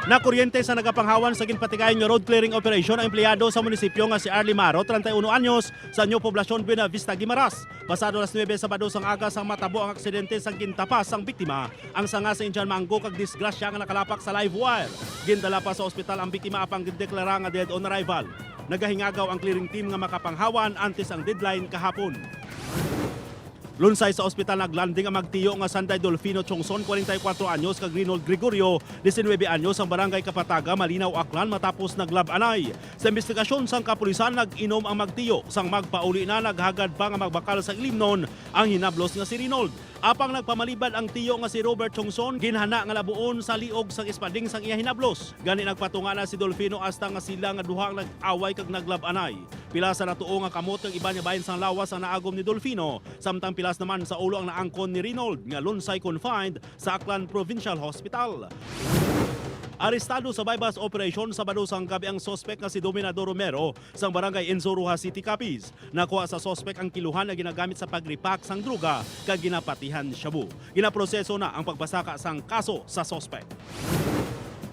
Nakuryente sa nagapanghawan sa ginpatigayon nga road clearing operation ang empleyado sa munisipyo nga si Arlie Maro, 31 anyos, sa New Poblacion, Buena Vista, Guimaras. Pasado las 9 Sabado sang aga sang matabo ang aksidente sang gintapas sang biktima. Ang sanga sa Injan Mango kag disgrasya nga nakalapak sa live wire. Gindala pa sa ospital ang biktima apang gindeklara nga dead on arrival. Nagahingagaw ang clearing team nga makapanghawan antes ang deadline kahapon. Lunsay sa ospital naglanding ang magtiyo nga Sanday Dolfino Chongson, 44 anyos, kag Reynold Gregorio, 19 anyos, ang barangay Kapataga, Malinaw, Aklan matapos naglab-anay. Sa investigasyon sang kapulisan nag-inom ang magtiyo sang magpauli na naghagad pa nga magbakal sa ilimnon ang hinablos nga si Reynold. Apang nagpamalibad ang tiyo nga si Robert Chongson, ginhana nga labuon sa liog sang ispading sang iya hinablos. Gani nagpatunga na si Dolfino hasta nga sila nga duha ang nag-away kag naglab-anay. Pila sa natuo nga kamot kag iba niya bahin sang lawas ang naagom ni Dolfino, samtang pilas naman sa ulo ang naangkon ni Reynold nga lunsay confined sa Aklan Provincial Hospital. Arestado sa bypass operation sa Sabado sang gabi ang sospek nga si Dominador Romero sang barangay Enzoruha City, Capiz. Nakuha sa sospek ang kiluhan na ginagamit sa pagripak sang druga kag ginapatihan shabu. Ginaproseso na ang pagbasaka sang kaso sa sospek.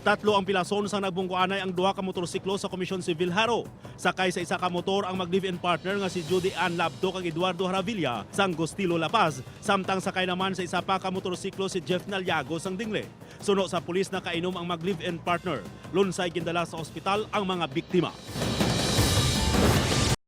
Tatlo ang pilason sang nagbungkuanay ang duha ka motorsiklo sa Komisyon Civil Haro. Sakay sa isa ka motor ang mag-live-in partner nga si Judy Ann Labdo kag Eduardo Haravilla sang Gustilo La Paz, samtang sakay naman sa isa pa ka motorsiklo si Jeff Naliago sang Dingle. Suno sa pulis na kainom ang mag-live-in partner. Lunsay gindala sa ospital ang mga biktima.